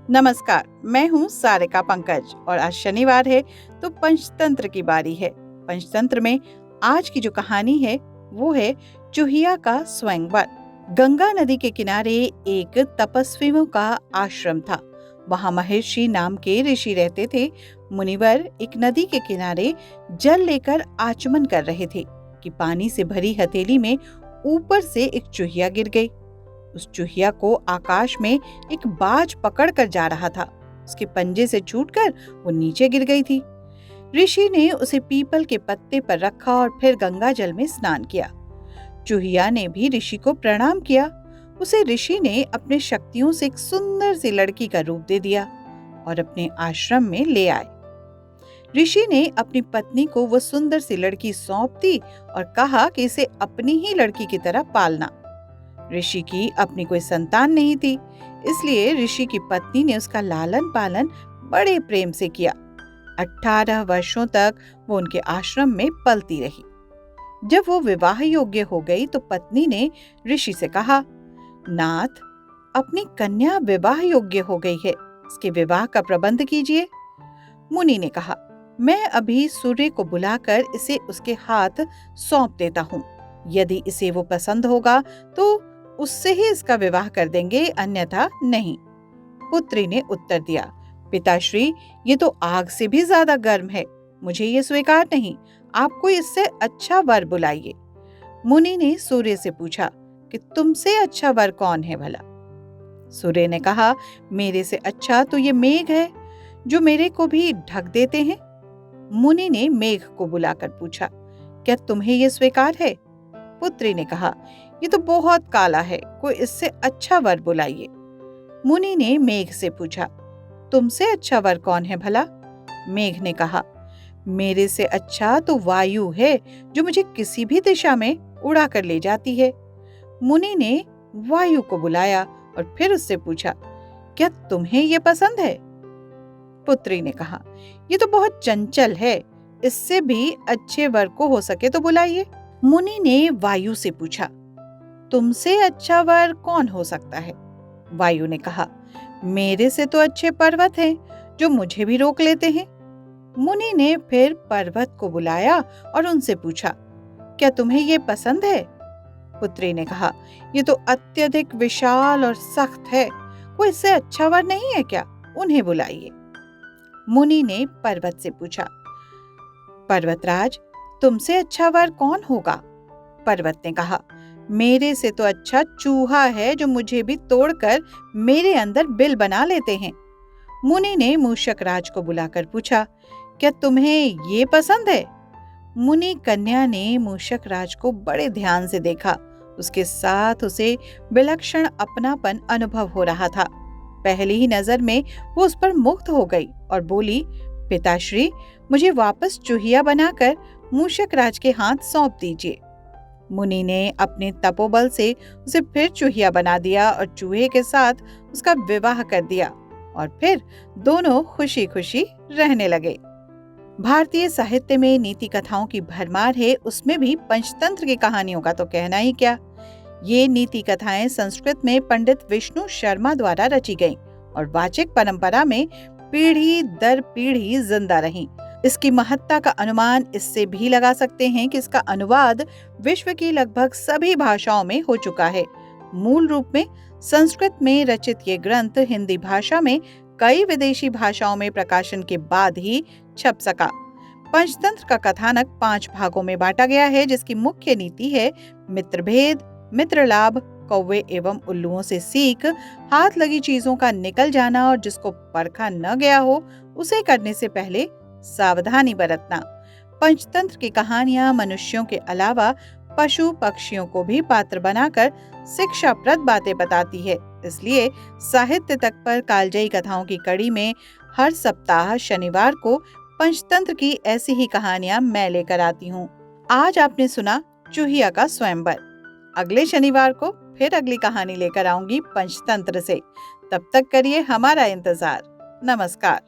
नमस्कार, मैं हूँ सारिका पंकज और आज शनिवार है तो पंचतंत्र की बारी है। पंचतंत्र में आज की जो कहानी है वो है चूहिया का स्वयंवर। गंगा नदी के किनारे एक तपस्वियों का आश्रम था। वहाँ महर्षि नाम के ऋषि रहते थे। मुनिवर एक नदी के किनारे जल लेकर आचमन कर रहे थे कि पानी से भरी हथेली में ऊपर से एक चूहिया गिर गई। उस चूहिया को आकाश में एक बाज पकड़ कर जा रहा था। उसके पंजे से छूटकर वो नीचे गिर गई थी। ऋषि ने उसे पीपल के पत्ते पर रखा और फिर गंगा जल में स्नान किया। चूहिया ने भी ऋषि को प्रणाम किया। उसे ऋषि ने अपने शक्तियों से एक सुंदर सी लड़की का रूप दे दिया और अपने आश्रम में ले आए। ऋषि ने अपनी पत्नी को वो सुंदर सी लड़की सौंप दी और कहा कि इसे अपनी ही लड़की की तरह पालना। ऋषि की अपनी कोई संतान नहीं थी, इसलिए ऋषि की पत्नी ने उसका लालन पालन बड़े प्रेम से किया। 18 वर्षों तक वो उनके आश्रम में पलती रही। जब वो विवाह योग्य हो गई तो पत्नी ने ऋषि से कहा, नाथ, अपनी कन्या विवाह योग्य हो गई है, इसके विवाह का प्रबंध कीजिए। मुनि ने कहा, मैं अभी सूर्य को बुलाकर इसे उसके हाथ सौंप देता हूँ। यदि इसे वो पसंद होगा तो उससे ही इसका विवाह कर देंगे, अन्यथा नहीं। पुत्री ने उत्तर दिया, पिताश्री, ये तो आग से भी ज्यादा गर्म है, मुझे ये स्वीकार नहीं। आपको इससे अच्छा वर बुलाइए। मुनि ने सूर्य से पूछा कि तुमसे अच्छा वर कौन है भला? सूर्य ने कहा, मेरे से अच्छा तो ये मेघ है, जो मेरे को भी ढक देते हैं। मुनि ने मेघ को बुलाकर पूछा, क्या तुम्हें ये स्वीकार है? पुत्री ने कहा, ये तो बहुत काला है, कोई इससे अच्छा वर बुलाइए। मुनि ने मेघ से पूछा, तुमसे अच्छा वर कौन है भला? मेघ ने कहा, मेरे से अच्छा तो वायु है, जो मुझे किसी भी दिशा में उड़ा कर ले जाती है। मुनि ने वायु को बुलाया और फिर उससे पूछा, क्या तुम्हें ये पसंद है? पुत्री ने कहा, ये तो बहुत चंचल है, इससे भी अच्छे वर को हो सके तो बुलाइए। मुनि ने वायु से पूछा, तुमसे अच्छा वर कौन हो सकता है? वायु ने कहा, मेरे से तो अच्छे पर्वत हैं, जो मुझे भी रोक लेते हैं। मुनि ने फिर पर्वत को बुलाया और उनसे पूछा, क्या तुम्हें ये पसंद है? पुत्री ने कहा, ये तो अत्यधिक विशाल और सख्त है, कोई इससे अच्छा वर नहीं है क्या? उन्हें बुलाइए। मुनि ने पर्वत से पूछा, पर्वतराज, तुमसे अच्छा वर कौन होगा? पर्वत ने कहा, मेरे से तो अच्छा चूहा है, जो मुझे भी तोड़कर मेरे अंदर बिल बना लेते हैं। मुनि ने मूषक राज को बुलाकर पूछा, क्या तुम्हें ये पसंद है? मुनि कन्या ने मूषक राज को बड़े ध्यान से देखा। उसके साथ उसे विलक्षण अपनापन अनुभव हो रहा था। पहली ही नजर में वो उस पर मुग्ध हो गई और बोली, पिताश्री, मुझे वापस चूहिया बनाकर मूषक राज के हाथ सौंप दीजिए। मुनि ने अपने तपोबल से उसे फिर चूहिया बना दिया और चूहे के साथ उसका विवाह कर दिया और फिर दोनों खुशी खुशी रहने लगे। भारतीय साहित्य में नीति कथाओं की भरमार है, उसमें भी पंचतंत्र की कहानियों का तो कहना ही क्या। ये नीति कथाएं संस्कृत में पंडित विष्णु शर्मा द्वारा रची गईं और वाचिक परंपरा में पीढ़ी दर पीढ़ी जिंदा रहीं। इसकी महत्ता का अनुमान इससे भी लगा सकते हैं कि इसका अनुवाद विश्व की लगभग सभी भाषाओं में हो चुका है। मूल रूप में संस्कृत में रचित ये ग्रंथ हिंदी भाषा में कई विदेशी भाषाओं में प्रकाशन के बाद ही छप सका। पंचतंत्र का कथानक 5 भागों में बांटा गया है, जिसकी मुख्य नीति है मित्रभेद, मित्रलाभ, कौवे एवं उल्लुओं से सीख, हाथ लगी चीजों का निकल जाना और जिसको परखा न गया हो उसे करने से पहले सावधानी बरतना। पंचतंत्र की कहानियां मनुष्यों के अलावा पशु पक्षियों को भी पात्र बनाकर शिक्षाप्रद बातें बताती है। इसलिए साहित्य तक पर कालजयी कथाओं की कड़ी में हर सप्ताह शनिवार को पंचतंत्र की ऐसी ही कहानियां मैं लेकर आती हूँ। आज आपने सुना चूहिया का स्वयंवर। अगले शनिवार को फिर अगली कहानी लेकर आऊंगी पंचतंत्र से। तब तक करिए हमारा इंतजार। नमस्कार।